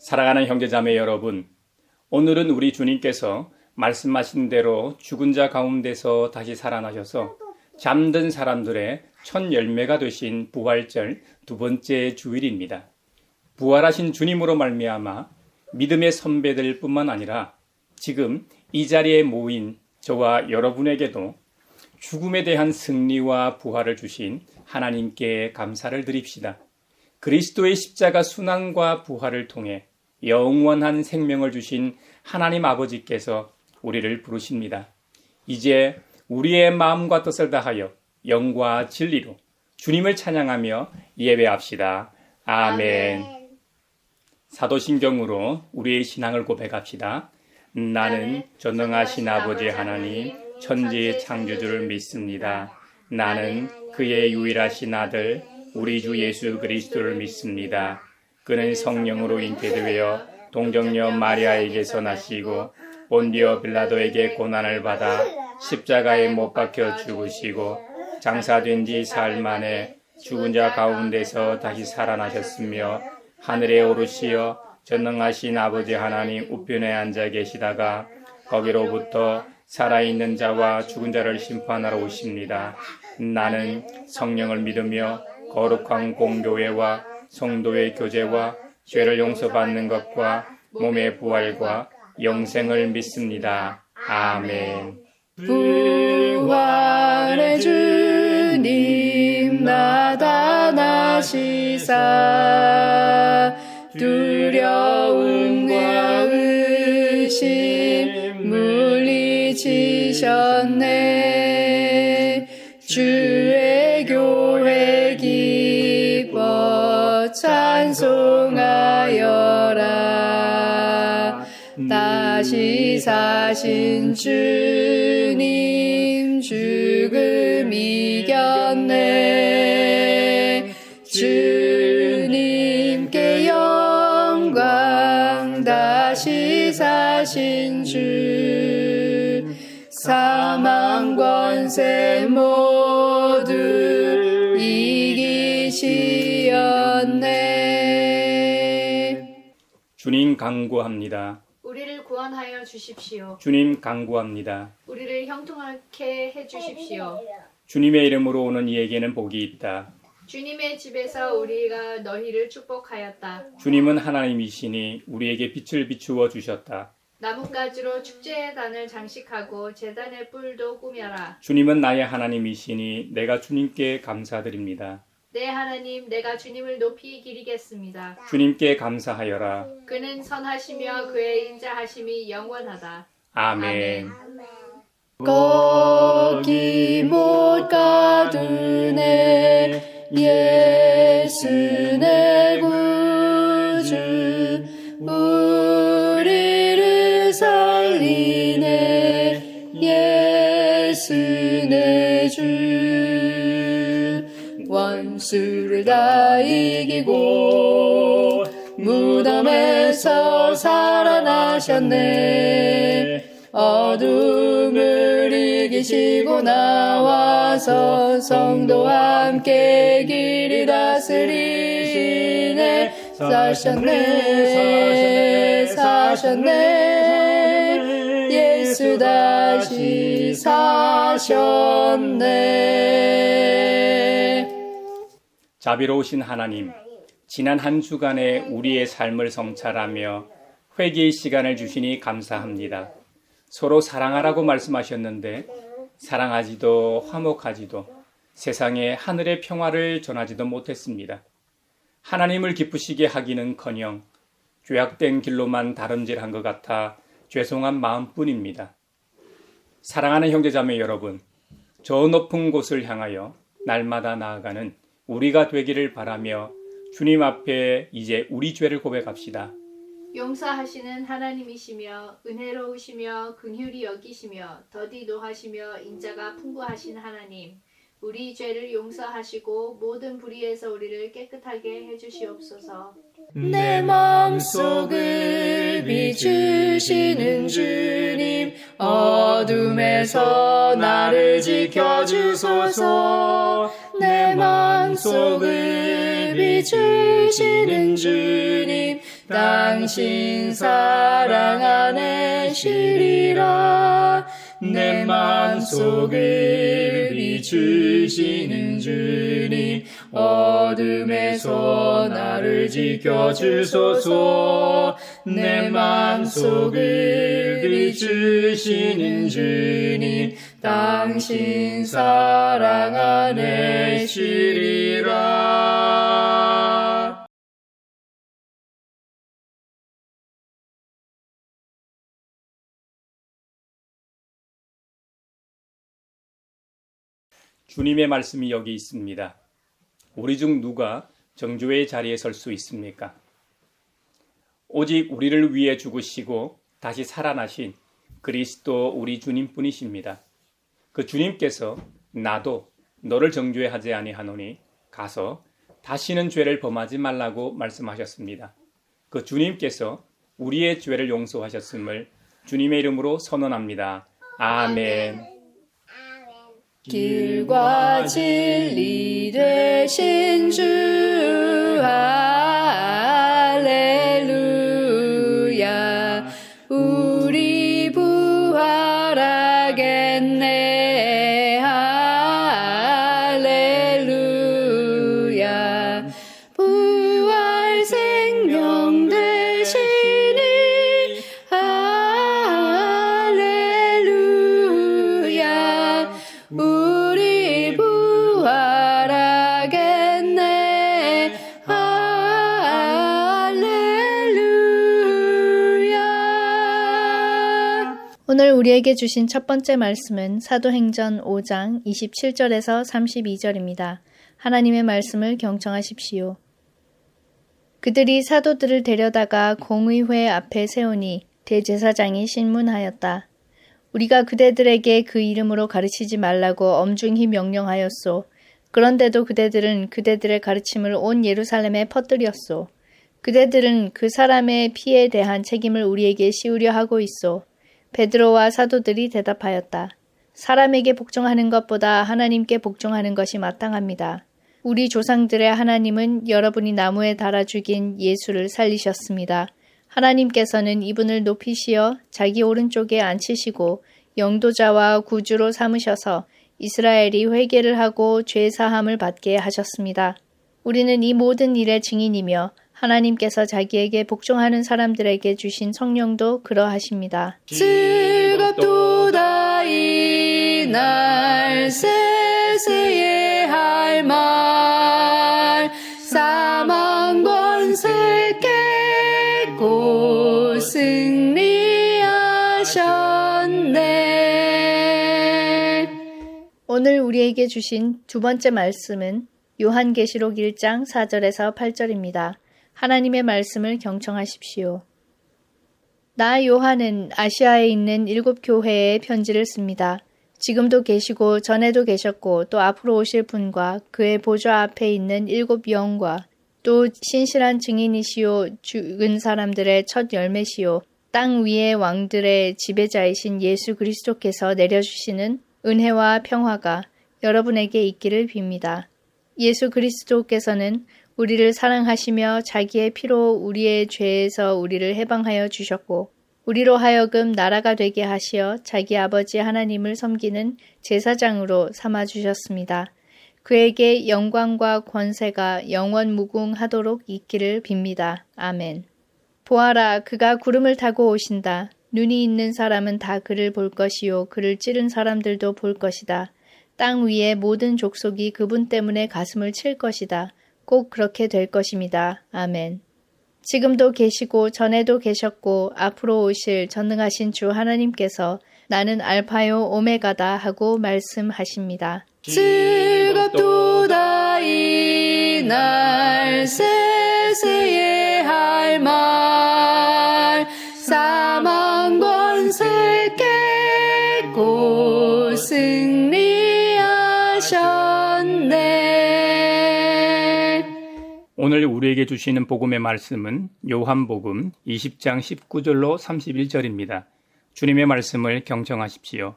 사랑하는 형제자매 여러분, 오늘은 우리 주님께서 말씀하신 대로 죽은 자 가운데서 다시 살아나셔서 잠든 사람들의 첫 열매가 되신 부활절 두 번째 주일입니다. 부활하신 주님으로 말미암아 믿음의 선배들 뿐만 아니라 지금 이 자리에 모인 저와 여러분에게도 죽음에 대한 승리와 부활을 주신 하나님께 감사를 드립시다. 그리스도의 십자가 순환과 부활을 통해 영원한 생명을 주신 하나님 아버지께서 우리를 부르십니다. 이제 우리의 마음과 뜻을 다하여 영과 진리로 주님을 찬양하며 예배합시다. 아멘. 사도신경으로 우리의 신앙을 고백합시다. 나는 전능하신 아버지 하나님 천지 창조주를 믿습니다. 나는 그의 유일하신 아들 우리 주 예수 그리스도를 믿습니다. 그는 성령으로 잉태되어 동정녀 마리아에게서 나시고 본디오 빌라도에게 고난을 받아 십자가에 못 박혀 죽으시고 장사된 지 사흘 만에 죽은 자 가운데서 다시 살아나셨으며 하늘에 오르시어 전능하신 아버지 하나님 우편에 앉아 계시다가 거기로부터 살아있는 자와 죽은 자를 심판하러 오십니다. 나는 성령을 믿으며 거룩한 공교회와 성도의 교제와 죄를 용서받는 것과 몸의 부활과 영생을 믿습니다. 아멘. 부활의 주님 나타나시사 두려움과 의심 물리치셨네. 주의 교회 기뻐 찬송하여라. 다시 사신 주님 죽음 이겼네. 주님께 영광. 다시 사신 주 사망 권세 모두 이기시었네. 주님 간구합니다. 우리를 구원하여 주십시오. 주님 간구합니다. 우리를 형통하게 해주십시오. 주님의 이름으로 오는 이에게는 복이 있다. 주님의 집에서 우리가 너희를 축복하였다. 주님은 하나님이시니 우리에게 빛을 비추어 주셨다. 나뭇가지로 축제의 단을 장식하고 제단의 뿔도 꾸며라. 주님은 나의 하나님이시니 내가 주님께 감사드립니다. 내 하나님, 내가 주님을 높이 기리겠습니다. 주님께 감사하여라. 그는 선하시며 그의 인자하심이 영원하다. 아멘. 거기 못 가두네. 예수 내 구주 우리를 살리네. 예수 내 주 원수를 다 이기고 무덤에서 살아나셨네. 어둠을 이기시고 나와서 성도와 함께 길이 다스리시네. 사셨네. 예수 다시 사셨네. 자비로우신 하나님, 지난 한 주간에 우리의 삶을 성찰하며 회개의 시간을 주시니 감사합니다. 서로 사랑하라고 말씀하셨는데 사랑하지도 화목하지도 세상에 하늘의 평화를 전하지도 못했습니다. 하나님을 기쁘시게 하기는커녕 죄악된 길로만 다름질한 것 같아 죄송한 마음뿐입니다. 사랑하는 형제자매 여러분, 저 높은 곳을 향하여 날마다 나아가는 우리가 되기를 바라며 주님 앞에 이제 우리 죄를 고백합시다. 용서하시는 하나님이시며 은혜로우시며 긍휼히 여기시며 더디 노하시며 인자가 풍부하신 하나님, 우리 죄를 용서하시고 모든 불의에서 우리를 깨끗하게 해주시옵소서. 내 마음속을 비추시는 주님, 어둠에서 나를 지켜주소서. 내 마음속을 비추시는 주님 당신 사랑 안에 쉬리라. 내 맘속을 비추시는 주님 어둠에서 나를 지켜주소서. 내 맘속을 비추시는 주님 당신 사랑 안에 쉬리라. 주님의 말씀이 여기 있습니다. 우리 중 누가 정죄의 자리에 설 수 있습니까? 오직 우리를 위해 죽으시고 다시 살아나신 그리스도 우리 주님뿐이십니다. 그 주님께서 나도 너를 정죄하지 아니하노니 가서 다시는 죄를 범하지 말라고 말씀하셨습니다. 그 주님께서 우리의 죄를 용서하셨음을 주님의 이름으로 선언합니다. 아멘. 길과 진리 되신 주 할렐루야. 우리 부활하겠네 할렐루야. 부활 생명 되시니 할렐루야. 우리 부활하겠네 할렐루야. 오늘 우리에게 주신 첫 번째 말씀은 사도행전 5장 27절에서 32절입니다. 하나님의 말씀을 경청하십시오. 그들이 사도들을 데려다가 공의회 앞에 세우니 대제사장이 신문하였다. 우리가 그대들에게 그 이름으로 가르치지 말라고 엄중히 명령하였소. 그런데도 그대들은 그대들의 가르침을 온 예루살렘에 퍼뜨렸소. 그대들은 그 사람의 피에 대한 책임을 우리에게 씌우려 하고 있소. 베드로와 사도들이 대답하였다. 사람에게 복종하는 것보다 하나님께 복종하는 것이 마땅합니다. 우리 조상들의 하나님은 여러분이 나무에 달아 죽인 예수를 살리셨습니다. 하나님께서는 이분을 높이시어 자기 오른쪽에 앉히시고 영도자와 구주로 삼으셔서 이스라엘이 회개를 하고 죄 사함을 받게 하셨습니다. 우리는 이 모든 일의 증인이며 하나님께서 자기에게 복종하는 사람들에게 주신 성령도 그러하십니다. 즐겁도다 이날 세세의 할 말 사망 권세 깨고 승리하셨네. 오늘 우리에게 주신 두 번째 말씀은 요한계시록 1장 4절에서 8절입니다. 하나님의 말씀을 경청하십시오. 나 요한은 아시아에 있는 7교회에 편지를 씁니다. 지금도 계시고 전에도 계셨고 또 앞으로 오실 분과 그의 보좌 앞에 있는 7 영과 또 신실한 증인이시요 죽은 사람들의 첫 열매시요 땅 위의 왕들의 지배자이신 예수 그리스도께서 내려주시는 은혜와 평화가 여러분에게 있기를 빕니다. 예수 그리스도께서는 우리를 사랑하시며 자기의 피로 우리의 죄에서 우리를 해방하여 주셨고 우리로 하여금 나라가 되게 하시어 자기 아버지 하나님을 섬기는 제사장으로 삼아주셨습니다. 그에게 영광과 권세가 영원 무궁하도록 있기를 빕니다. 아멘. 보아라, 그가 구름을 타고 오신다. 눈이 있는 사람은 다 그를 볼 것이요 그를 찌른 사람들도 볼 것이다. 땅 위의 모든 족속이 그분 때문에 가슴을 칠 것이다. 꼭 그렇게 될 것입니다. 아멘. 지금도 계시고 전에도 계셨고 앞으로 오실 전능하신 주 하나님께서 나는 알파요 오메가다 하고 말씀하십니다. 즐겁도다 이날 세세의 할 말 사망 권세 깨고 승리하셨네. 오늘 우리에게 주시는 복음의 말씀은 요한복음 20장 19절로 31절입니다. 주님의 말씀을 경청하십시오.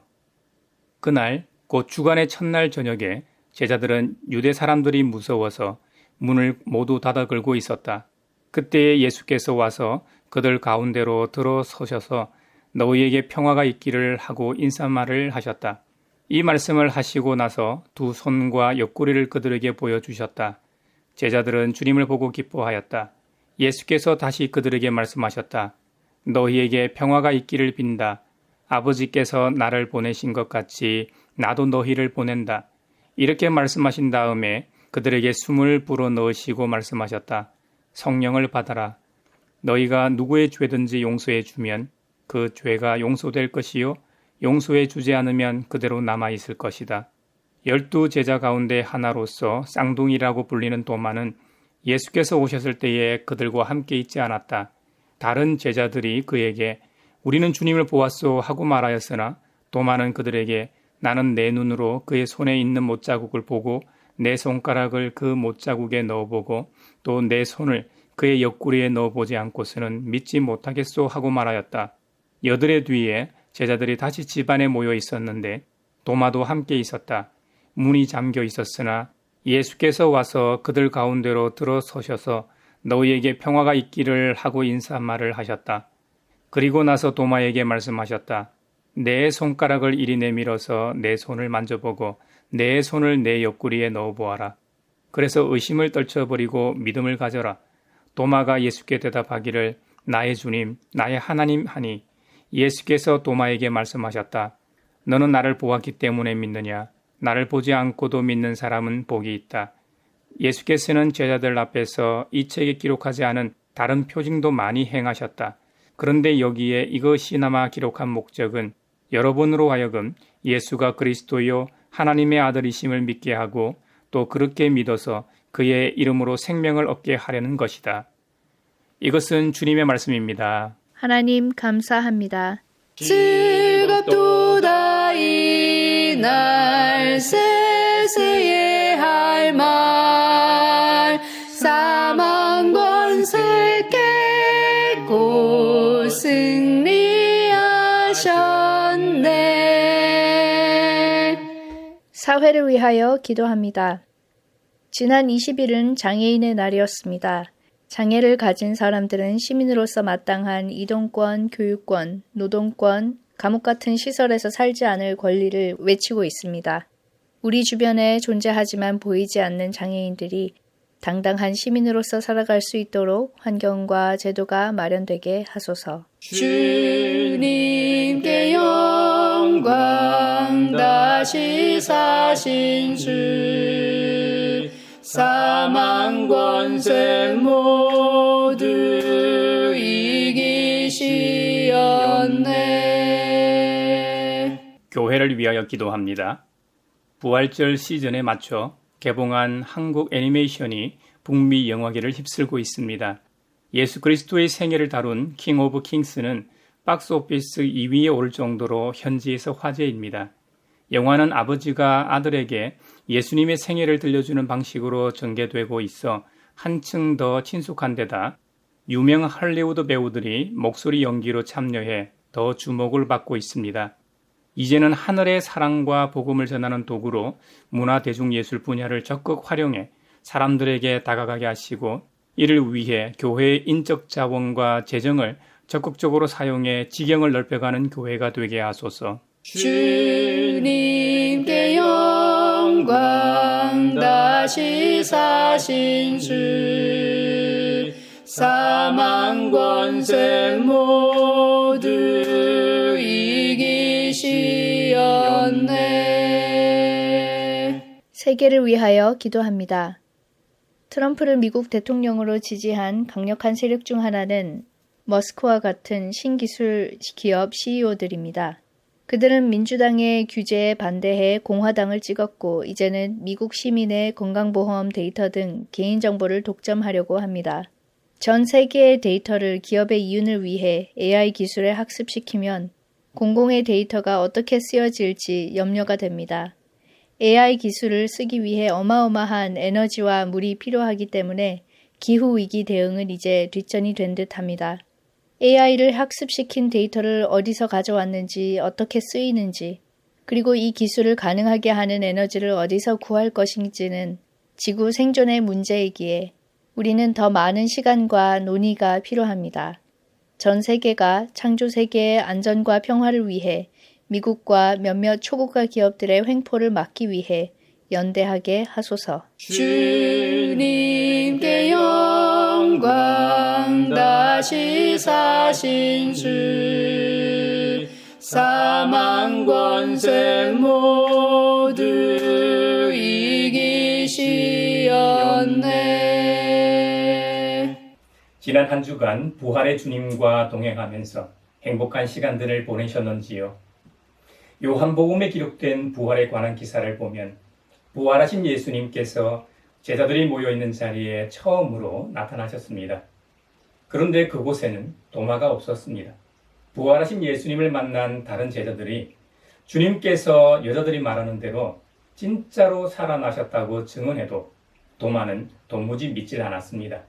그날 곧 주간의 첫날 저녁에 제자들은 유대 사람들이 무서워서 문을 모두 닫아 걸고 있었다. 그때에 예수께서 와서 그들 가운데로 들어서셔서 너희에게 평화가 있기를 하고 인사말을 하셨다. 이 말씀을 하시고 나서 두 손과 옆구리를 그들에게 보여주셨다. 제자들은 주님을 보고 기뻐하였다. 예수께서 다시 그들에게 말씀하셨다. 너희에게 평화가 있기를 빈다. 아버지께서 나를 보내신 것 같이 나도 너희를 보낸다. 이렇게 말씀하신 다음에 그들에게 숨을 불어넣으시고 말씀하셨다. 성령을 받아라. 너희가 누구의 죄든지 용서해 주면 그 죄가 용서될 것이요 용서해 주지 않으면 그대로 남아있을 것이다. 12 제자 가운데 하나로서 쌍둥이라고 불리는 도마는 예수께서 오셨을 때에 그들과 함께 있지 않았다. 다른 제자들이 그에게 우리는 주님을 보았소 하고 말하였으나 도마는 그들에게 나는 내 눈으로 그의 손에 있는 못자국을 보고 내 손가락을 그 못자국에 넣어보고 또 내 손을 그의 옆구리에 넣어보지 않고서는 믿지 못하겠소 하고 말하였다. 여드레 뒤에 제자들이 다시 집안에 모여 있었는데 도마도 함께 있었다. 문이 잠겨 있었으나 예수께서 와서 그들 가운데로 들어서셔서 너희에게 평화가 있기를 하고 인사말을 하셨다. 그리고 나서 도마에게 말씀하셨다. 내 손가락을 이리 내밀어서 내 손을 만져보고 내 손을 내 옆구리에 넣어보아라. 그래서 의심을 떨쳐버리고 믿음을 가져라. 도마가 예수께 대답하기를 나의 주님, 나의 하나님 하니 예수께서 도마에게 말씀하셨다. 너는 나를 보았기 때문에 믿느냐? 나를 보지 않고도 믿는 사람은 복이 있다. 예수께서는 제자들 앞에서 이 책에 기록하지 않은 다른 표징도 많이 행하셨다. 그런데 여기에 이것이나마 기록한 목적은 여러분으로 하여금 예수가 그리스도요 하나님의 아들이심을 믿게 하고 또 그렇게 믿어서 그의 이름으로 생명을 얻게 하려는 것이다. 이것은 주님의 말씀입니다. 하나님 감사합니다. 즐겁도다 이날 세세의 할 말 사망 권세 깨고 승리하셨네. 사회를 위하여 기도합니다. 지난 20일은 장애인의 날이었습니다. 장애를 가진 사람들은 시민으로서 마땅한 이동권, 교육권, 노동권, 감옥 같은 시설에서 살지 않을 권리를 외치고 있습니다. 우리 주변에 존재하지만 보이지 않는 장애인들이 당당한 시민으로서 살아갈 수 있도록 환경과 제도가 마련되게 하소서. 주님께 영광 다시 사신 주 사망 권세 모두 이기시었네. 교회를 위하여 기도합니다. 부활절 시즌에 맞춰 개봉한 한국 애니메이션이 북미 영화계를 휩쓸고 있습니다. 예수 그리스도의 생애를 다룬 킹 오브 킹스는 박스오피스 2위에 오를 정도로 현지에서 화제입니다. 영화는 아버지가 아들에게 예수님의 생애를 들려주는 방식으로 전개되고 있어 한층 더 친숙한 데다 유명 할리우드 배우들이 목소리 연기로 참여해 더 주목을 받고 있습니다. 이제는 하늘의 사랑과 복음을 전하는 도구로 문화대중예술 분야를 적극 활용해 사람들에게 다가가게 하시고 이를 위해 교회의 인적 자원과 재정을 적극적으로 사용해 지경을 넓혀가는 교회가 되게 하소서. 주님께 영광 다시 사신 주 사망 권세 모두 이기시었네. 세계를 위하여 기도합니다. 트럼프를 미국 대통령으로 지지한 강력한 세력 중 하나는 머스크와 같은 신기술 기업 CEO들입니다. 그들은 민주당의 규제에 반대해 공화당을 찍었고 이제는 미국 시민의 건강보험 데이터 등 개인정보를 독점하려고 합니다. 전 세계의 데이터를 기업의 이윤을 위해 AI 기술에 학습시키면 공공의 데이터가 어떻게 쓰여질지 염려가 됩니다. AI 기술을 쓰기 위해 어마어마한 에너지와 물이 필요하기 때문에 기후위기 대응은 이제 뒷전이 된 듯합니다. AI를 학습시킨 데이터를 어디서 가져왔는지, 어떻게 쓰이는지, 그리고 이 기술을 가능하게 하는 에너지를 어디서 구할 것인지는 지구 생존의 문제이기에 우리는 더 많은 시간과 논의가 필요합니다. 전 세계가 창조 세계의 안전과 평화를 위해 미국과 몇몇 초국가 기업들의 횡포를 막기 위해 연대하게 하소서. 주님께 영광 다시 사신 주 사망 권세 모두 이기시었네. 지난 한 주간 부활의 주님과 동행하면서 행복한 시간들을 보내셨는지요? 요한복음에 기록된 부활에 관한 기사를 보면 부활하신 예수님께서 제자들이 모여있는 자리에 처음으로 나타나셨습니다. 그런데 그곳에는 도마가 없었습니다. 부활하신 예수님을 만난 다른 제자들이 주님께서 여자들이 말하는 대로 진짜로 살아나셨다고 증언해도 도마는 도무지 믿질 않았습니다.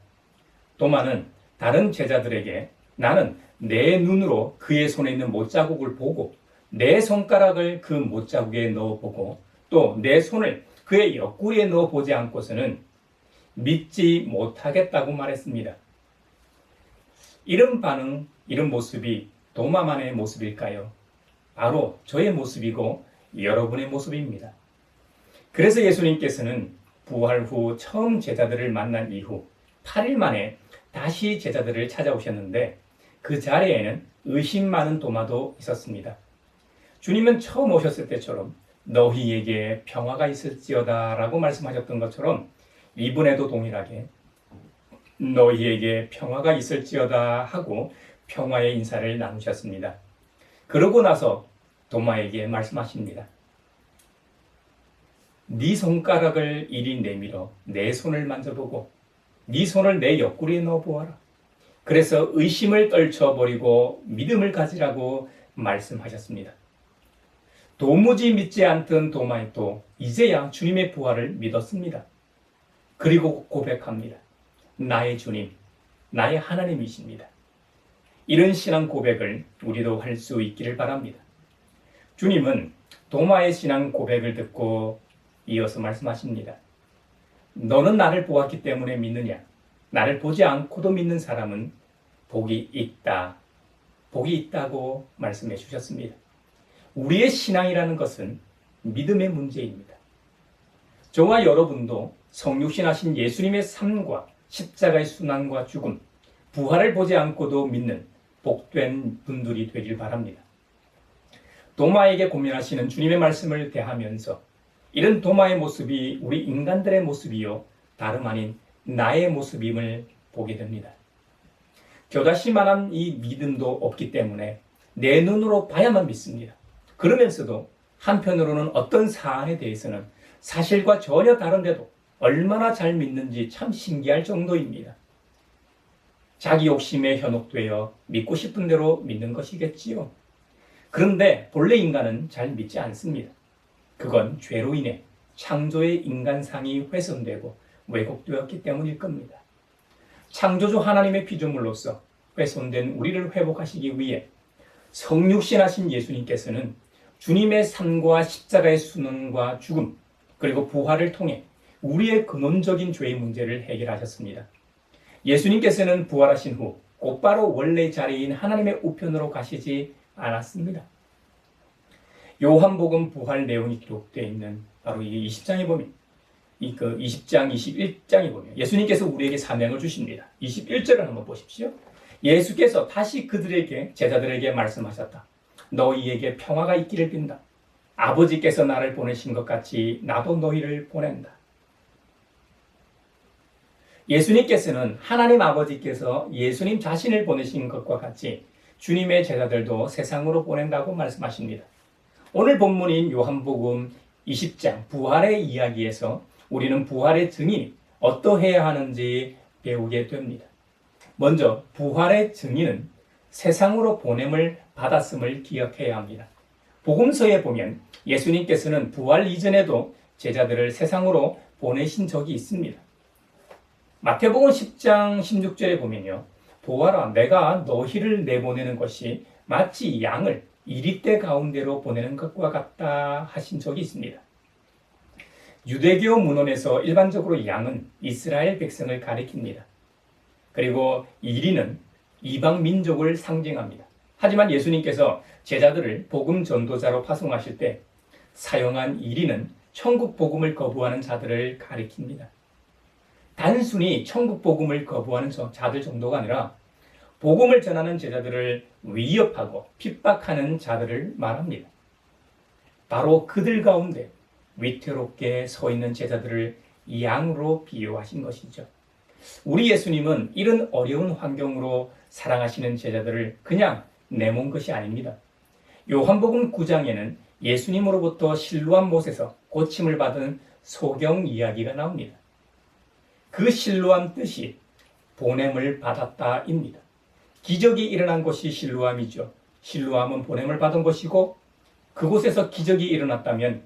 도마는 다른 제자들에게 나는 내 눈으로 그의 손에 있는 못자국을 보고 내 손가락을 그 못자국에 넣어보고 또 내 손을 그의 옆구리에 넣어보지 않고서는 믿지 못하겠다고 말했습니다. 이런 반응, 이런 모습이 도마만의 모습일까요? 바로 저의 모습이고 여러분의 모습입니다. 그래서 예수님께서는 부활 후 처음 제자들을 만난 이후 8일 만에 다시 제자들을 찾아오셨는데 그 자리에는 의심 많은 도마도 있었습니다. 주님은 처음 오셨을 때처럼 너희에게 평화가 있을지어다 라고 말씀하셨던 것처럼 이번에도 동일하게 너희에게 평화가 있을지어다 하고 평화의 인사를 나누셨습니다. 그러고 나서 도마에게 말씀하십니다. 네 손가락을 이리 내밀어 내 손을 만져보고 네 손을 내 옆구리에 넣어보아라. 그래서 의심을 떨쳐버리고 믿음을 가지라고 말씀하셨습니다. 도무지 믿지 않던 도마도 이제야 주님의 부활을 믿었습니다. 그리고 고백합니다. 나의 주님, 나의 하나님이십니다. 이런 신앙 고백을 우리도 할 수 있기를 바랍니다. 주님은 도마의 신앙 고백을 듣고 이어서 말씀하십니다. 너는 나를 보았기 때문에 믿느냐? 나를 보지 않고도 믿는 사람은 복이 있다. 복이 있다고 말씀해 주셨습니다. 우리의 신앙이라는 것은 믿음의 문제입니다. 저와 여러분도 성육신하신 예수님의 삶과 십자가의 순환과 죽음, 부활을 보지 않고도 믿는 복된 분들이 되길 바랍니다. 도마에게 고민하시는 주님의 말씀을 대하면서 이런 도마의 모습이 우리 인간들의 모습이요 다름 아닌 나의 모습임을 보게 됩니다. 겨자씨만한 이 믿음도 없기 때문에 내 눈으로 봐야만 믿습니다. 그러면서도 한편으로는 어떤 사안에 대해서는 사실과 전혀 다른데도 얼마나 잘 믿는지 참 신기할 정도입니다. 자기 욕심에 현혹되어 믿고 싶은 대로 믿는 것이겠지요. 그런데 본래 인간은 잘 믿지 않습니다. 그건 죄로 인해 창조의 인간상이 훼손되고 왜곡되었기 때문일 겁니다. 창조주 하나님의 피조물로서 훼손된 우리를 회복하시기 위해 성육신하신 예수님께서는 주님의 삶과 십자가의 순환과 죽음 그리고 부활을 통해 우리의 근원적인 죄의 문제를 해결하셨습니다. 예수님께서는 부활하신 후 곧바로 원래 자리인 하나님의 우편으로 가시지 않았습니다. 요한복음 부활 내용이 기록되어 있는 바로 이 20장에 보면 20장, 21장에 보면 예수님께서 우리에게 사명을 주십니다. 21절을 한번 보십시오. 예수께서 다시 그들에게 제자들에게 말씀하셨다. 너희에게 평화가 있기를 빈다. 아버지께서 나를 보내신 것 같이 나도 너희를 보낸다. 예수님께서는 하나님 아버지께서 예수님 자신을 보내신 것과 같이 주님의 제자들도 세상으로 보낸다고 말씀하십니다. 오늘 본문인 요한복음 20장 부활의 이야기에서 우리는 부활의 증인이 어떠해야 하는지 배우게 됩니다. 먼저 부활의 증인은 세상으로 보냄을 받았음을 기억해야 합니다. 복음서에 보면 예수님께서는 부활 이전에도 제자들을 세상으로 보내신 적이 있습니다. 마태복음 10장 16절에 보면요. 보아라, 내가 너희를 내보내는 것이 마치 양을 이리떼 가운데로 보내는 것과 같다 하신 적이 있습니다. 유대교 문헌에서 일반적으로 양은 이스라엘 백성을 가리킵니다. 그리고 이리는 이방 민족을 상징합니다. 하지만 예수님께서 제자들을 복음 전도자로 파송하실 때 사용한 이리는 천국 복음을 거부하는 자들을 가리킵니다. 단순히 천국 복음을 거부하는 자들 정도가 아니라 복음을 전하는 제자들을 위협하고 핍박하는 자들을 말합니다. 바로 그들 가운데 위태롭게 서 있는 제자들을 양으로 비유하신 것이죠. 우리 예수님은 이런 어려운 환경으로 사랑하시는 제자들을 그냥 내몬 것이 아닙니다. 요한복음 9장에는 예수님으로부터 실로암 못에서 고침을 받은 소경 이야기가 나옵니다. 그 실로암 뜻이 보냄을 받았다입니다. 기적이 일어난 곳이 실로암이죠. 실로암은 보냄을 받은 곳이고 그곳에서 기적이 일어났다면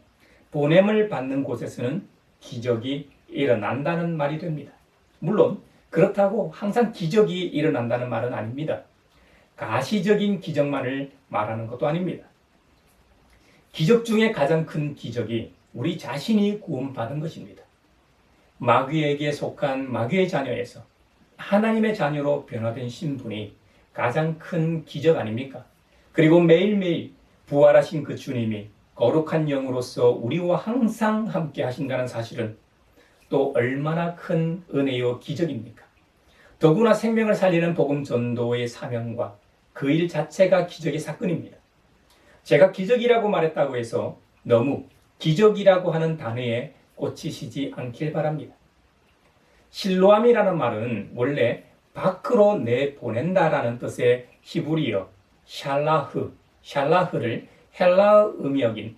보냄을 받는 곳에서는 기적이 일어난다는 말이 됩니다. 물론 그렇다고 항상 기적이 일어난다는 말은 아닙니다. 가시적인 기적만을 말하는 것도 아닙니다. 기적 중에 가장 큰 기적이 우리 자신이 구원받은 것입니다. 마귀에게 속한 마귀의 자녀에서 하나님의 자녀로 변화된 신분이 가장 큰 기적 아닙니까? 그리고 매일매일 부활하신 그 주님이 거룩한 영으로서 우리와 항상 함께 하신다는 사실은 또 얼마나 큰 은혜요 기적입니까? 더구나 생명을 살리는 복음 전도의 사명과 그 일 자체가 기적의 사건입니다. 제가 기적이라고 말했다고 해서 너무 기적이라고 하는 단어에 꽂히시지 않길 바랍니다. 실로암이라는 말은 원래 밖으로 내보낸다라는 뜻의 히브리어 샬라흐를 헬라어 음역인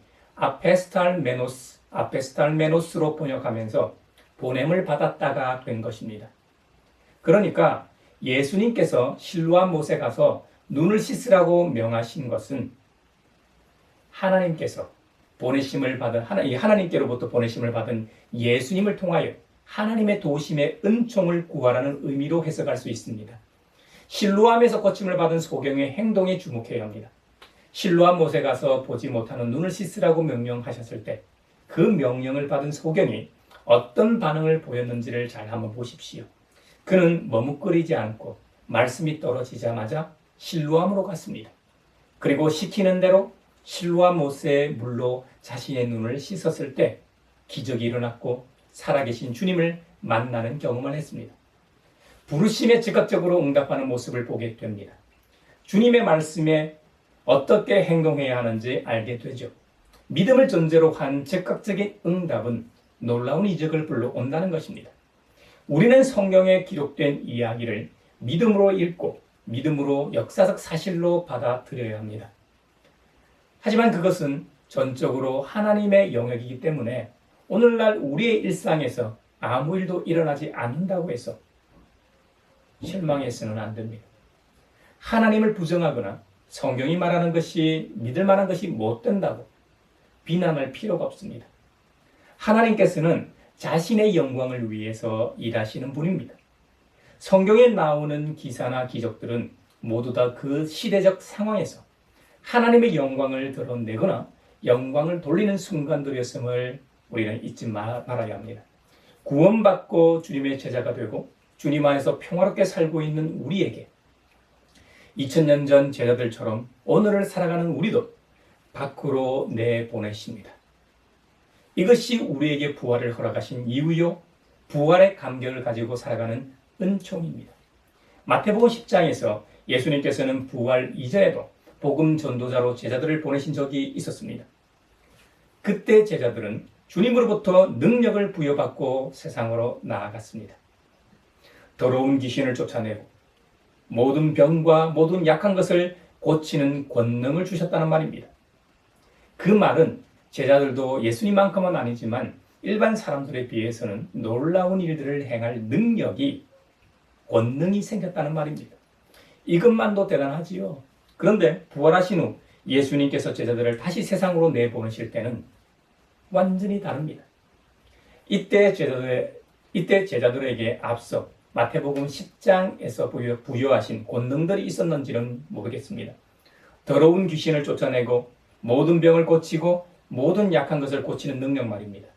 아페스탈메노스로 번역하면서 보냄을 받았다가 된 것입니다. 그러니까 예수님께서 실로암 못에 가서 눈을 씻으라고 명하신 것은 하나님께서 하나님께로부터 보내심을 받은 예수님을 통하여 하나님의 도심의 은총을 구하라는 의미로 해석할 수 있습니다. 실로암에서 고침을 받은 소경의 행동에 주목해야 합니다. 실로암 못에 가서 보지 못하는 눈을 씻으라고 명령하셨을 때 그 명령을 받은 소경이 어떤 반응을 보였는지를 잘 한번 보십시오. 그는 머뭇거리지 않고 말씀이 떨어지자마자 실로암으로 갔습니다. 그리고 시키는 대로 실로암 못의 물로 자신의 눈을 씻었을 때 기적이 일어났고 살아계신 주님을 만나는 경험을 했습니다. 부르심에 즉각적으로 응답하는 모습을 보게 됩니다. 주님의 말씀에 어떻게 행동해야 하는지 알게 되죠. 믿음을 전제로 한 즉각적인 응답은 놀라운 이적을 불러온다는 것입니다. 우리는 성경에 기록된 이야기를 믿음으로 읽고 믿음으로 역사적 사실로 받아들여야 합니다. 하지만 그것은 전적으로 하나님의 영역이기 때문에 오늘날 우리의 일상에서 아무 일도 일어나지 않는다고 해서 실망해서는 안 됩니다. 하나님을 부정하거나 성경이 말하는 것이 믿을 만한 것이 못 된다고 비난할 필요가 없습니다. 하나님께서는 자신의 영광을 위해서 일하시는 분입니다. 성경에 나오는 기사나 기적들은 모두 다 그 시대적 상황에서 하나님의 영광을 드러내거나 영광을 돌리는 순간들이었음을 우리는 잊지 말아야 합니다. 구원받고 주님의 제자가 되고 주님 안에서 평화롭게 살고 있는 우리에게 2000년 전 제자들처럼 오늘을 살아가는 우리도 밖으로 내보내십니다. 이것이 우리에게 부활을 허락하신 이유요, 부활의 감격을 가지고 살아가는 은총입니다. 마태복음 10장에서 예수님께서는 부활 이전에도 복음 전도자로 제자들을 보내신 적이 있었습니다. 그때 제자들은 주님으로부터 능력을 부여받고 세상으로 나아갔습니다. 더러운 귀신을 쫓아내고 모든 병과 모든 약한 것을 고치는 권능을 주셨다는 말입니다. 그 말은 제자들도 예수님만큼은 아니지만 일반 사람들에 비해서는 놀라운 일들을 행할 능력이, 권능이 생겼다는 말입니다. 이것만도 대단하지요. 그런데 부활하신 후 예수님께서 제자들을 다시 세상으로 내보내실 때는 완전히 다릅니다. 이때 제자들에게 앞서 마태복음 10장에서 부여하신 권능들이 있었는지는 모르겠습니다. 더러운 귀신을 쫓아내고 모든 병을 고치고 모든 약한 것을 고치는 능력 말입니다.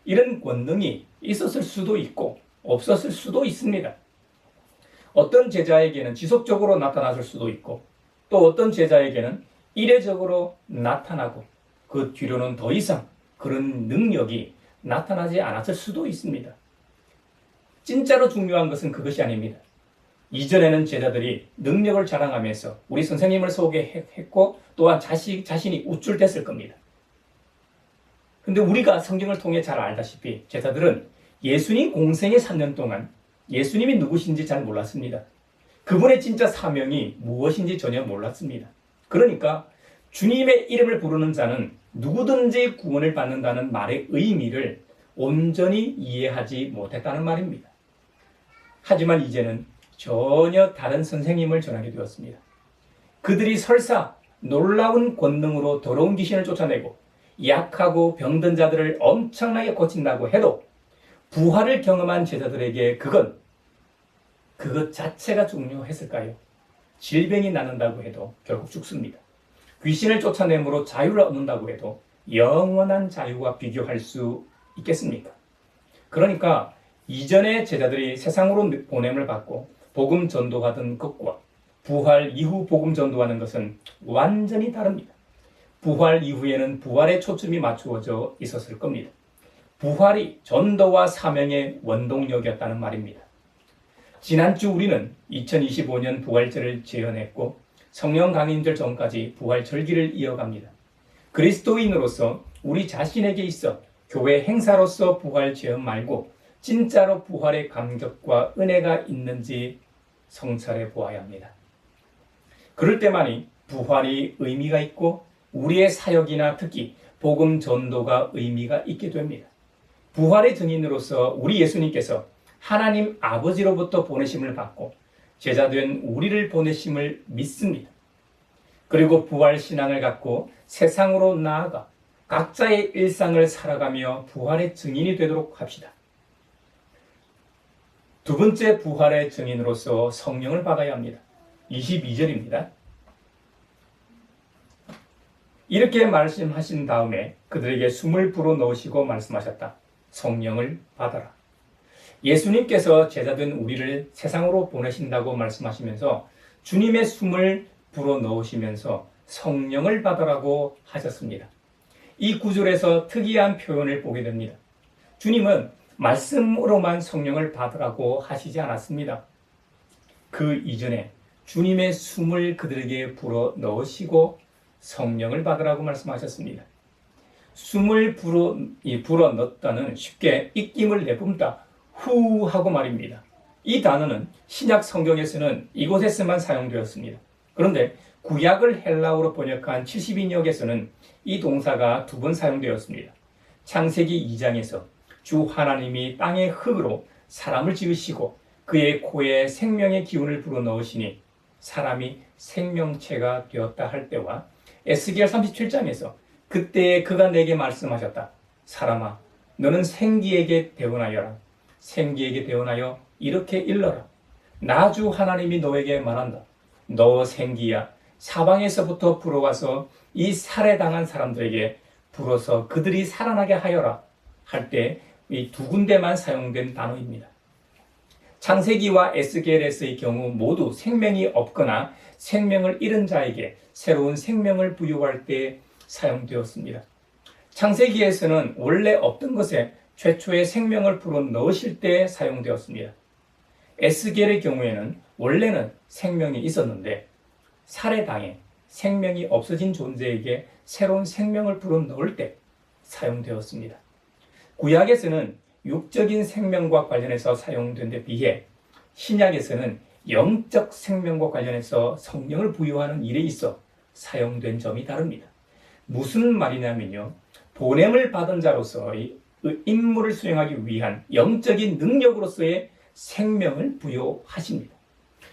이런 권능이 있었을 수도 있고 없었을 수도 있습니다. 어떤 제자에게는 지속적으로 나타났을 수도 있고 또 어떤 제자에게는 이례적으로 나타나고 그 뒤로는 더 이상 그런 능력이 나타나지 않았을 수도 있습니다. 진짜로 중요한 것은 그것이 아닙니다. 이전에는 제자들이 능력을 자랑하면서 우리 선생님을 소개했고 또한 자신이 우쭐댔을 겁니다. 근데 우리가 성경을 통해 잘 알다시피 제자들은 예수님 공생의 3년 동안 예수님이 누구신지 잘 몰랐습니다. 그분의 진짜 사명이 무엇인지 전혀 몰랐습니다. 그러니까 주님의 이름을 부르는 자는 누구든지 구원을 받는다는 말의 의미를 온전히 이해하지 못했다는 말입니다. 하지만 이제는 전혀 다른 선생님을 전하게 되었습니다. 그들이 설사 놀라운 권능으로 더러운 귀신을 쫓아내고 약하고 병든 자들을 엄청나게 고친다고 해도 부활을 경험한 제자들에게 그것 자체가 중요했을까요? 질병이 낫는다고 해도 결국 죽습니다. 귀신을 쫓아내므로 자유를 얻는다고 해도 영원한 자유와 비교할 수 있겠습니까? 그러니까 이전에 제자들이 세상으로 보냄을 받고 복음 전도하던 것과 부활 이후 복음 전도하는 것은 완전히 다릅니다. 부활 이후에는 부활에 초점이 맞추어져 있었을 겁니다. 부활이 전도와 사명의 원동력이었다는 말입니다. 지난주 우리는 2025년 부활절을 재현했고 성령 강림절 전까지 부활절기를 이어갑니다. 그리스도인으로서 우리 자신에게 있어 교회 행사로서 부활 재현 말고 진짜로 부활의 감격과 은혜가 있는지 성찰해 보아야 합니다. 그럴 때만이 부활이 의미가 있고 우리의 사역이나 특히 복음 전도가 의미가 있게 됩니다. 부활의 증인으로서 우리 예수님께서 하나님 아버지로부터 보내심을 받고 제자된 우리를 보내심을 믿습니다. 그리고 부활 신앙을 갖고 세상으로 나아가 각자의 일상을 살아가며 부활의 증인이 되도록 합시다. 두 번째 부활의 증인으로서 성령을 받아야 합니다. 22절입니다. 이렇게 말씀하신 다음에 그들에게 숨을 불어넣으시고 말씀하셨다. 성령을 받아라. 예수님께서 제자된 우리를 세상으로 보내신다고 말씀하시면서 주님의 숨을 불어넣으시면서 성령을 받으라고 하셨습니다. 이 구절에서 특이한 표현을 보게 됩니다. 주님은 말씀으로만 성령을 받으라고 하시지 않았습니다. 그 이전에 주님의 숨을 그들에게 불어넣으시고 성령을 받으라고 말씀하셨습니다. 숨을 불어넣다는 쉽게 입김을 내뿜다, 후 하고 말입니다. 이 단어는 신약 성경에서는 이곳에서만 사용되었습니다. 그런데 구약을 헬라어로 번역한 70인역에서는 이 동사가 2번 사용되었습니다. 창세기 2장에서 주 하나님이 땅의 흙으로 사람을 지으시고 그의 코에 생명의 기운을 불어넣으시니 사람이 생명체가 되었다 할 때와 에스겔 37장에서 그때 그가 내게 말씀하셨다. 사람아, 너는 생기에게 대언하여라. 생기에게 대언하여 이렇게 일러라. 나 주 하나님이 너에게 말한다. 너 생기야 사방에서부터 불어와서 이 살해당한 사람들에게 불어서 그들이 살아나게 하여라 할 때 이 2군데만 사용된 단어입니다. 창세기와 에스겔에서의 경우 모두 생명이 없거나 생명을 잃은 자에게 새로운 생명을 부여할 때 사용되었습니다. 창세기에서는 원래 없던 것에 최초의 생명을 불어넣으실 때 사용되었습니다. 에스겔의 경우에는 원래는 생명이 있었는데 살해당해 생명이 없어진 존재에게 새로운 생명을 불어넣을 때 사용되었습니다. 구약에서는 육적인 생명과 관련해서 사용된 데 비해 신약에서는 영적 생명과 관련해서 성령을 부여하는 일에 있어 사용된 점이 다릅니다. 무슨 말이냐면요, 보냄을 받은 자로서의 임무를 수행하기 위한 영적인 능력으로서의 생명을 부여하십니다.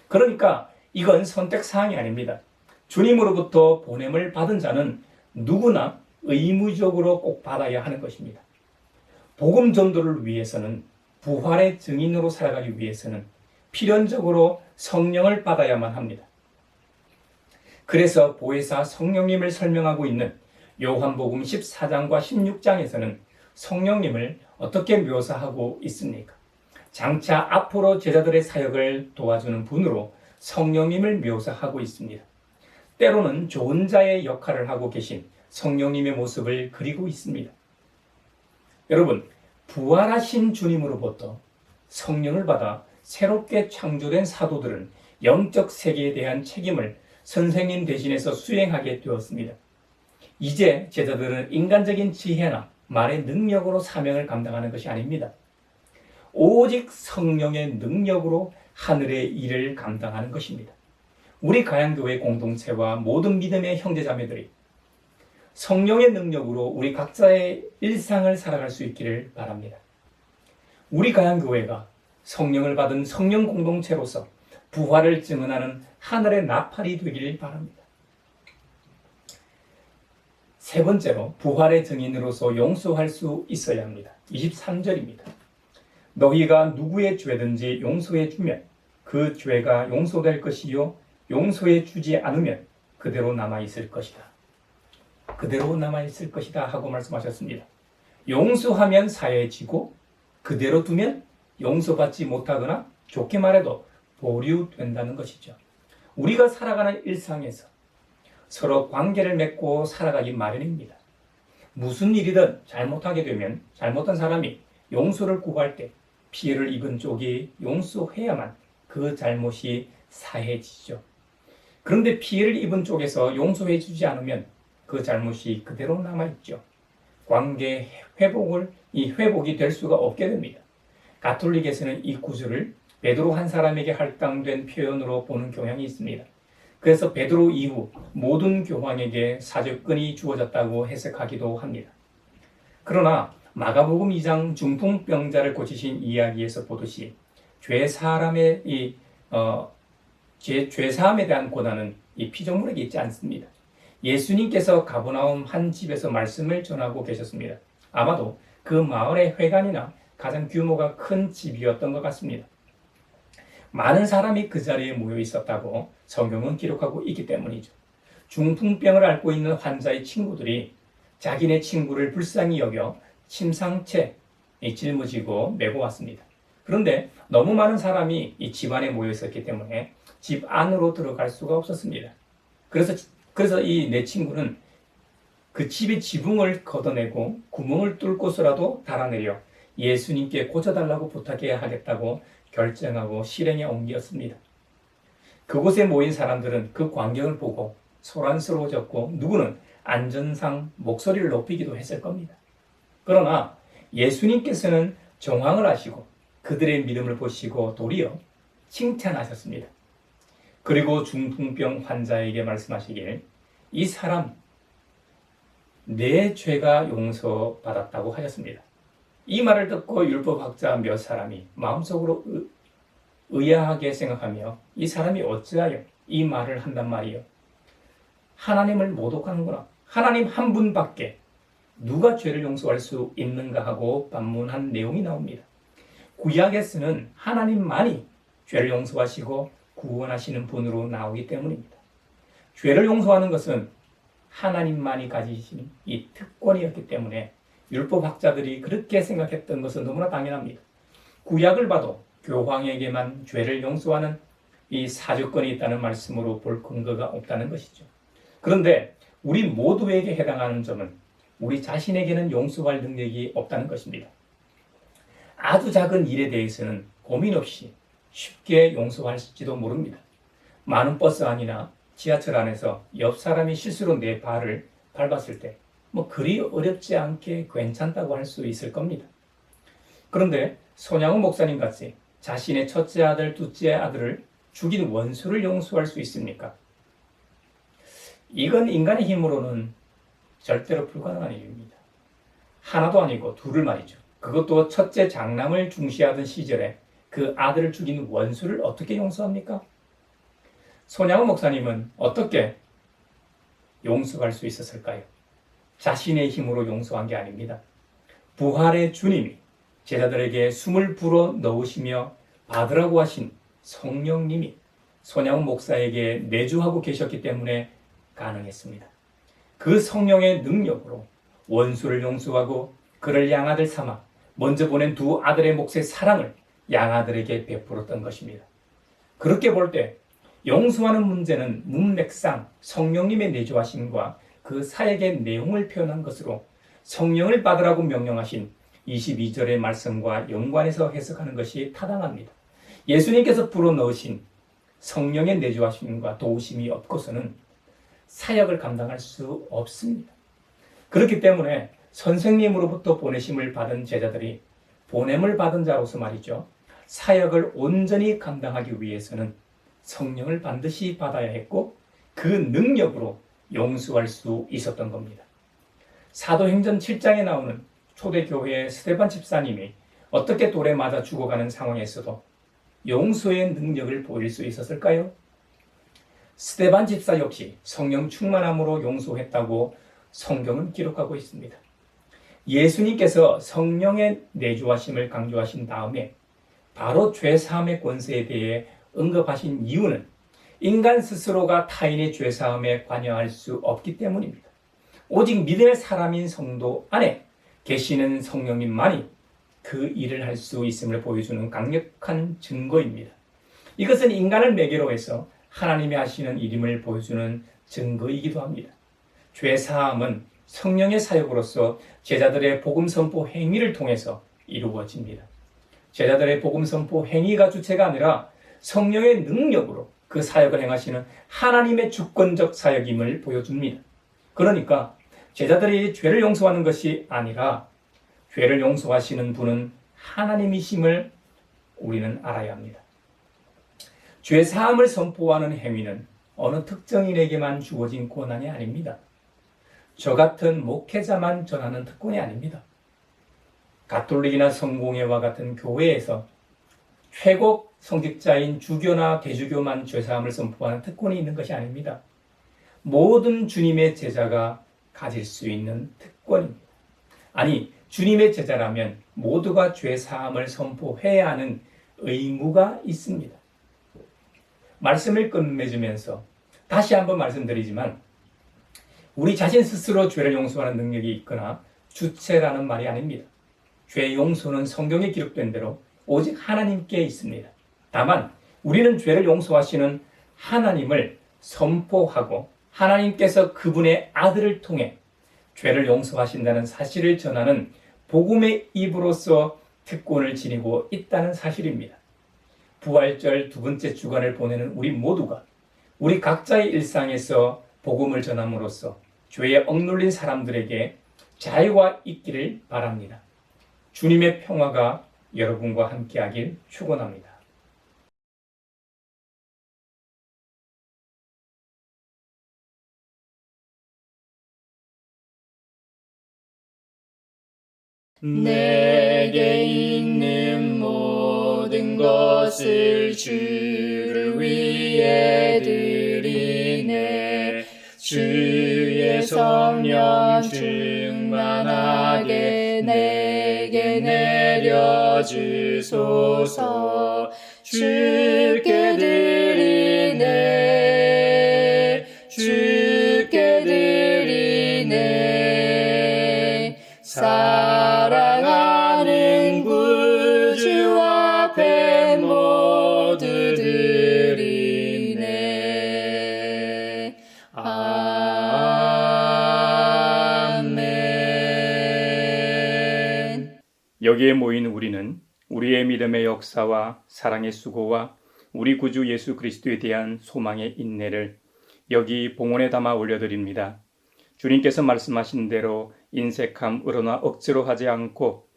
그러니까 이건 선택사항이 아닙니다. 주님으로부터 보냄을 받은 자는 누구나 의무적으로 꼭 받아야 하는 것입니다. 복음 전도를 위해서는, 부활의 증인으로 살아가기 위해서는 필연적으로 성령을 받아야만 합니다. 그래서 보혜사 성령님을 설명하고 있는 요한복음 14장과 16장에서는 성령님을 어떻게 묘사하고 있습니까? 장차 앞으로 제자들의 사역을 도와주는 분으로 성령님을 묘사하고 있습니다. 때로는 좋은 자의 역할을 하고 계신 성령님의 모습을 그리고 있습니다. 여러분, 부활하신 주님으로부터 성령을 받아 새롭게 창조된 사도들은 영적 세계에 대한 책임을 선생님 대신해서 수행하게 되었습니다. 이제 제자들은 인간적인 지혜나 말의 능력으로 사명을 감당하는 것이 아닙니다. 오직 성령의 능력으로 하늘의 일을 감당하는 것입니다. 우리 가양교회 공동체와 모든 믿음의 형제자매들이 성령의 능력으로 우리 각자의 일상을 살아갈 수 있기를 바랍니다. 우리 가양교회가 성령을 받은 성령 공동체로서 부활을 증언하는 하늘의 나팔이 되기를 바랍니다. 세 번째로 부활의 증인으로서 용서할 수 있어야 합니다. 23절입니다. 너희가 누구의 죄든지 용서해 주면 그 죄가 용서될 것이요 용서해 주지 않으면 그대로 남아있을 것이다. 그대로 남아있을 것이다 하고 말씀하셨습니다. 용서하면 사해지고 그대로 두면 용서받지 못하거나 좋게 말해도 보류된다는 것이죠. 우리가 살아가는 일상에서 서로 관계를 맺고 살아가기 마련입니다. 무슨 일이든 잘못하게 되면 잘못한 사람이 용서를 구할 때 피해를 입은 쪽이 용서해야만 그 잘못이 사해지죠. 그런데 피해를 입은 쪽에서 용서해 주지 않으면 그 잘못이 그대로 남아있죠. 관계 회복이 될 수가 없게 됩니다. 가톨릭에서는 이 구절을 베드로 한 사람에게 할당된 표현으로 보는 경향이 있습니다. 그래서 베드로 이후 모든 교황에게 사적권이 주어졌다고 해석하기도 합니다. 그러나 마가복음 2장 중풍병자를 고치신 이야기에서 보듯이 죄사함에 대한 고난은 이 피조물에게 있지 않습니다. 예수님께서 가버나움 한 집에서 말씀을 전하고 계셨습니다. 아마도 그 마을의 회관이나 가장 규모가 큰 집이었던 것 같습니다. 많은 사람이 그 자리에 모여 있었다고 성경은 기록하고 있기 때문이죠. 중풍병을 앓고 있는 환자의 친구들이 자기네 친구를 불쌍히 여겨 침상채 짊어지고 메고 왔습니다. 그런데 너무 많은 사람이 이 집 안에 모여 있었기 때문에 집 안으로 들어갈 수가 없었습니다. 그래서 이 내 친구는 그 집의 지붕을 걷어내고 구멍을 뚫고서라도 달아내려 예수님께 고쳐달라고 부탁해야 하겠다고 결정하고 실행에 옮겼습니다. 그곳에 모인 사람들은 그 광경을 보고 소란스러워졌고 누구는 안전상 목소리를 높이기도 했을 겁니다. 그러나 예수님께서는 정황을 아시고 그들의 믿음을 보시고 도리어 칭찬하셨습니다. 그리고 중풍병 환자에게 말씀하시길 이 사람 내 죄가 용서받았다고 하셨습니다. 이 말을 듣고 율법학자 몇 사람이 마음속으로 의아하게 생각하며 이 사람이 어찌하여 이 말을 한단 말이요. 하나님을 모독하는구나. 하나님 한 분밖에 누가 죄를 용서할 수 있는가 하고 반문한 내용이 나옵니다. 구약에서는 하나님만이 죄를 용서하시고 구원하시는 분으로 나오기 때문입니다. 죄를 용서하는 것은 하나님만이 가지신 이 특권이었기 때문에 율법학자들이 그렇게 생각했던 것은 너무나 당연합니다. 구약을 봐도 교황에게만 죄를 용서하는 이 사주권이 있다는 말씀으로 볼 근거가 없다는 것이죠. 그런데 우리 모두에게 해당하는 점은 우리 자신에게는 용서할 능력이 없다는 것입니다. 아주 작은 일에 대해서는 고민 없이 쉽게 용서할지도 모릅니다. 많은 버스 안이나 지하철 안에서 옆 사람이 실수로 내 발을 밟았을 때 그리 어렵지 않게 괜찮다고 할 수 있을 겁니다. 그런데 손양훈 목사님 같이 자신의 첫째 아들, 둘째 아들을 죽인 원수를 용서할 수 있습니까? 이건 인간의 힘으로는 절대로 불가능한 일입니다. 하나도 아니고 둘을 말이죠. 그것도 첫째 장남을 중시하던 시절에 그 아들을 죽인 원수를 어떻게 용서합니까? 손양훈 목사님은 어떻게 용서할 수 있었을까요? 자신의 힘으로 용서한 게 아닙니다. 부활의 주님이 제자들에게 숨을 불어 넣으시며 받으라고 하신 성령님이 손양훈 목사에게 내주하고 계셨기 때문에 가능했습니다. 그 성령의 능력으로 원수를 용서하고 그를 양아들 삼아 먼저 보낸 두 아들의 몫의 사랑을 양아들에게 베풀었던 것입니다. 그렇게 볼 때 용서하는 문제는 문맥상 성령님의 내주하심과 그 사역의 내용을 표현한 것으로 성령을 받으라고 명령하신 22절의 말씀과 연관해서 해석하는 것이 타당합니다. 예수님께서 불어넣으신 성령의 내주하심과 도우심이 없고서는 사역을 감당할 수 없습니다. 그렇기 때문에 선생님으로부터 보내심을 받은 제자들이 보냄을 받은 자로서 말이죠. 사역을 온전히 감당하기 위해서는 성령을 반드시 받아야 했고 그 능력으로 용서할 수 있었던 겁니다. 사도행전 7장에 나오는 초대교회의 스데반 집사님이 어떻게 돌에 맞아 죽어가는 상황에서도 용서의 능력을 보일 수 있었을까요? 스데반 집사 역시 성령 충만함으로 용서했다고 성경은 기록하고 있습니다. 예수님께서 성령의 내주하심을 강조하신 다음에 바로 죄사함의 권세에 대해 언급하신 이유는 인간 스스로가 타인의 죄사함에 관여할 수 없기 때문입니다. 오직 믿음의 사람인 성도 안에 계시는 성령님만이 그 일을 할 수 있음을 보여주는 강력한 증거입니다. 이것은 인간을 매개로 해서 하나님이 하시는 일임을 보여주는 증거이기도 합니다. 죄사함은 성령의 사역으로서 제자들의 복음 선포 행위를 통해서 이루어집니다. 제자들의 복음 선포 행위가 주체가 아니라 성령의 능력으로 그 사역을 행하시는 하나님의 주권적 사역임을 보여줍니다. 그러니까 제자들이 죄를 용서하는 것이 아니라 죄를 용서하시는 분은 하나님이심을 우리는 알아야 합니다. 죄사함을 선포하는 행위는 어느 특정인에게만 주어진 권한이 아닙니다. 저 같은 목회자만 전하는 특권이 아닙니다. 가톨릭이나 성공회와 같은 교회에서 최고 성직자인 주교나 대주교만 죄사함을 선포하는 특권이 있는 것이 아닙니다. 모든 주님의 제자가 가질 수 있는 특권입니다. 아니, 주님의 제자라면 모두가 죄사함을 선포해야 하는 의무가 있습니다. 말씀을 끝맺으면서 다시 한번 말씀드리지만 우리 자신 스스로 죄를 용서하는 능력이 있거나 주체라는 말이 아닙니다. 죄 용서는 성경에 기록된 대로 오직 하나님께 있습니다. 다만 우리는 죄를 용서하시는 하나님을 선포하고 하나님께서 그분의 아들을 통해 죄를 용서하신다는 사실을 전하는 복음의 입으로서 특권을 지니고 있다는 사실입니다. 부활절 두 번째 주간을 보내는 우리 모두가 우리 각자의 일상에서 복음을 전함으로써 죄에 억눌린 사람들에게 자유가 있기를 바랍니다. 주님의 평화가 여러분과 함께하길 축원합니다. 내게 있는 모든 것을 주를 위해 드리네. 주의 성령 충만하게 내게 내려주소서. 주께 드리네. 주께 드리네. 사랑하는 구주 앞에 모두 드리네. 아멘. 여기에 모인 우리는 우리의 믿음의 역사와 사랑의 수고와 우리 구주 예수 그리스도에 대한 소망의 인내를 여기 봉헌에 담아 올려드립니다. 주님께서 말씀하신 대로 인색함, 의로나 억지로 하지 않고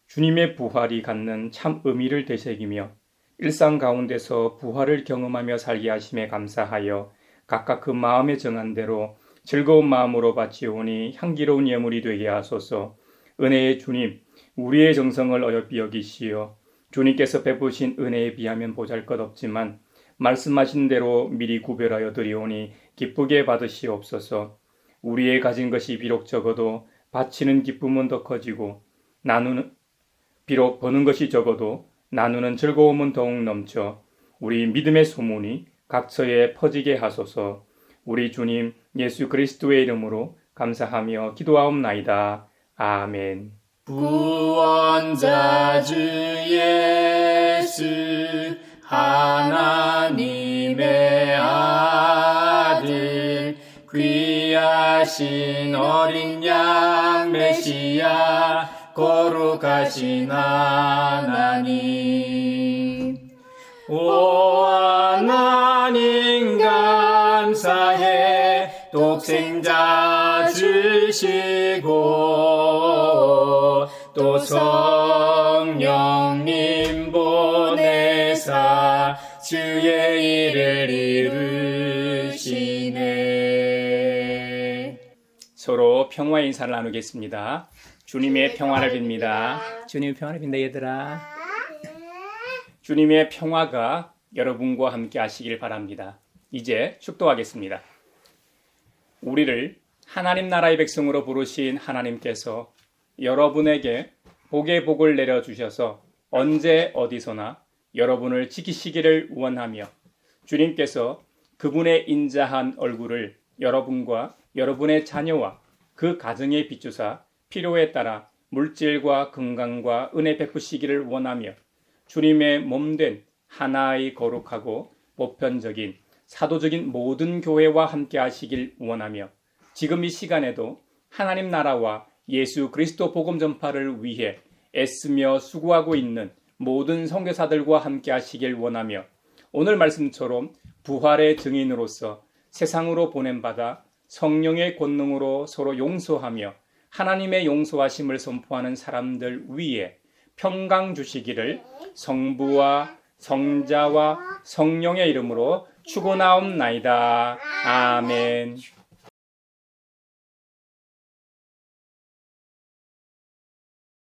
주님의 부활이 갖는 참 의미를 되새기며 일상 가운데서 부활을 경험하며 살게 하심에 감사하여 각각 그 마음에 정한 대로 즐거운 마음으로 바치오니 향기로운 예물이 되게 하소서. 은혜의 주님, 우리의 정성을 어여삐 여기시어 주님께서 베푸신 은혜에 비하면 보잘것없지만 말씀하신 대로 미리 구별하여 드리오니 기쁘게 받으시옵소서. 우리의 가진 것이 비록 적어도 바치는 기쁨은 더 커지고 비록 버는 것이 적어도 나누는 즐거움은 더욱 넘쳐 우리 믿음의 소문이 각처에 퍼지게 하소서. 우리 주님 예수 그리스도의 이름으로 감사하며 기도하옵나이다. 아멘. 구원자 주 예수 하나님의 아들 귀하신 어린 양 메시아 거룩하신 하나님 오 하나님 감사해 독생자 주시고 또 성령님 보내사 주의 일을 이루시네. 서로 평화의 인사를 나누겠습니다. 주님의 평화를 빕니다. 주님의 평화를 빈다 얘들아. 주님의 평화가 여러분과 함께 하시길 바랍니다. 이제 축도하겠습니다. 우리를 하나님 나라의 백성으로 부르신 하나님께서 여러분에게 복의 복을 내려주셔서 언제 어디서나 여러분을 지키시기를 원하며 주님께서 그분의 인자한 얼굴을 여러분과 여러분의 자녀와 그 가정에 비추사 필요에 따라 물질과 건강과 은혜 베푸시기를 원하며 주님의 몸된 하나의 거룩하고 보편적인 사도적인 모든 교회와 함께 하시길 원하며 지금 이 시간에도 하나님 나라와 예수 그리스도 복음 전파를 위해 애쓰며 수고하고 있는 모든 선교사들과 함께 하시길 원하며 오늘 말씀처럼 부활의 증인으로서 세상으로 보냄받아 성령의 권능으로 서로 용서하며 하나님의 용서하심을 선포하는 사람들 위에 평강 주시기를 성부와 성자와 성령의 이름으로 축원하옵나이다. 아멘.